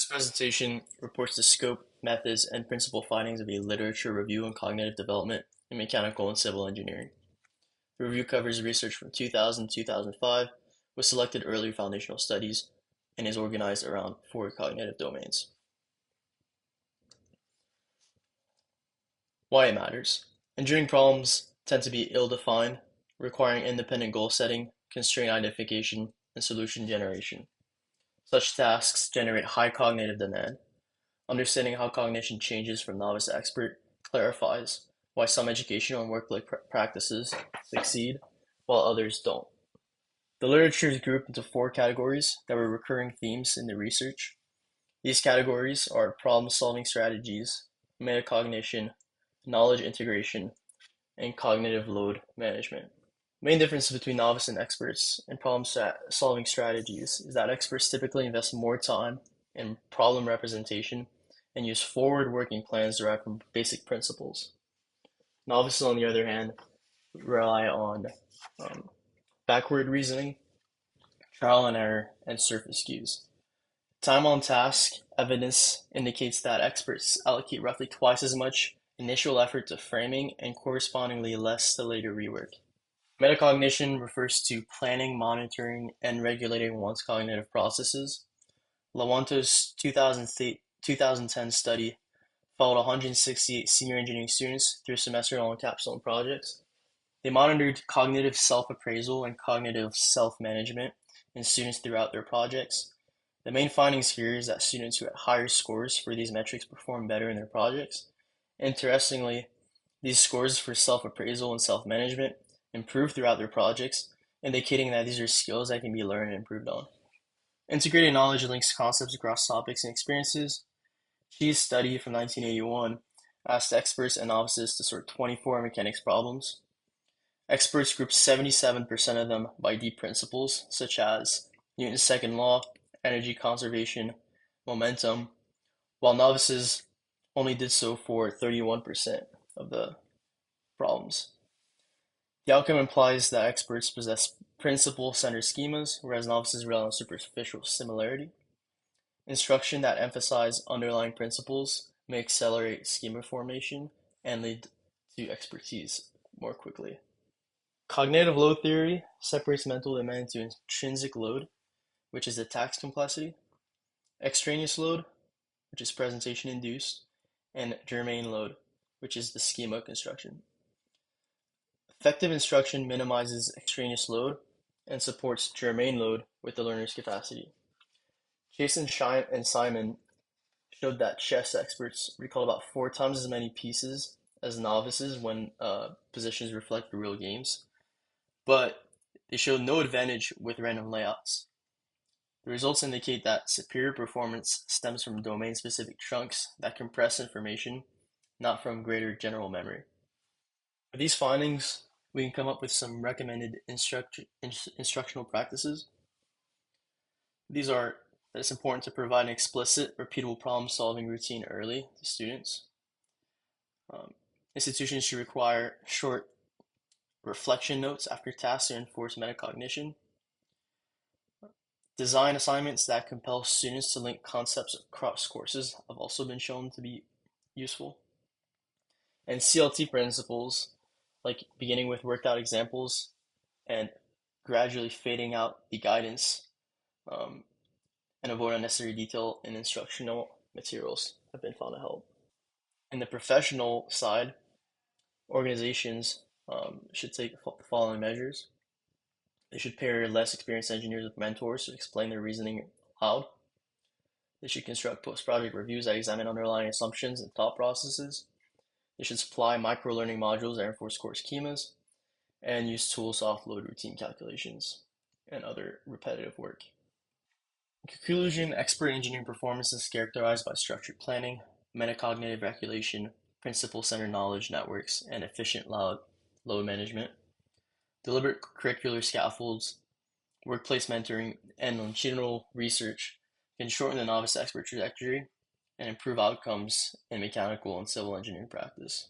This presentation reports the scope, methods, and principal findings of a literature review on cognitive development in mechanical and civil engineering. The review covers research from 2000 to 2005 with selected early foundational studies and is organized around 4 cognitive domains. Why it matters. Engineering problems tend to be ill-defined, requiring independent goal setting, constraint identification, and solution generation. Such tasks generate high cognitive demand. Understanding how cognition changes from novice to expert clarifies why some educational and workplace practices succeed while others don't. The literature is grouped into 4 categories that were recurring themes in the research. These categories are problem-solving strategies, metacognition, knowledge integration, and cognitive load management. Main difference between novice and experts in problem-solving strategies is that experts typically invest more time in problem representation and use forward-working plans derived from basic principles. Novices, on the other hand, rely on backward reasoning, trial and error, and surface cues. Time on task evidence indicates that experts allocate roughly twice as much initial effort to framing and correspondingly less to later rework. Metacognition refers to planning, monitoring, and regulating one's cognitive processes. Lawanto's 2010 study followed 168 senior engineering students through semester-long capstone projects. They monitored cognitive self-appraisal and cognitive self-management in students throughout their projects. The main findings here is that students who had higher scores for these metrics performed better in their projects. Interestingly, these scores for self-appraisal and self-management improved throughout their projects, indicating that these are skills that can be learned and improved on. Integrated knowledge links concepts across topics and experiences. Shee's study from 1981 asked experts and novices to sort 24 mechanics problems. Experts grouped 77% of them by deep principles, such as Newton's second law, energy conservation, momentum, while novices only did so for 31% of the problems. The outcome implies that experts possess principle-centered schemas, whereas novices rely on superficial similarity. Instruction that emphasize underlying principles may accelerate schema formation and lead to expertise more quickly. Cognitive load theory separates mental demand into intrinsic load, which is the task complexity, extraneous load, which is presentation induced, and germane load, which is the schema construction. Effective instruction minimizes extraneous load and supports germane load with the learner's capacity. Chase and Simon showed that chess experts recall about 4 times as many pieces as novices when positions reflect the real games, but they showed no advantage with random layouts. The results indicate that superior performance stems from domain-specific chunks that compress information, not from greater general memory. With these findings, we can come up with some recommended instructional practices. These are that it's important to provide an explicit, repeatable problem-solving routine early to students. Institutions should require short reflection notes after tasks to enforce metacognition. Design assignments that compel students to link concepts across courses have also been shown to be useful. And CLT principles, like beginning with worked out examples and gradually fading out the guidance and avoid unnecessary detail in instructional materials have been found to help. In the professional side, organizations should take the following measures. They should pair less experienced engineers with mentors to explain their reasoning aloud. They should construct post-project reviews that examine underlying assumptions and thought processes. They should supply micro-learning modules that enforce core schemas, and use tools to offload routine calculations and other repetitive work. In conclusion, expert engineering performance is characterized by structured planning, metacognitive regulation, principle-centered knowledge networks, and efficient load management. Deliberate curricular scaffolds, workplace mentoring, and longitudinal research can shorten the novice expert trajectory and improve outcomes in mechanical and civil engineering practice.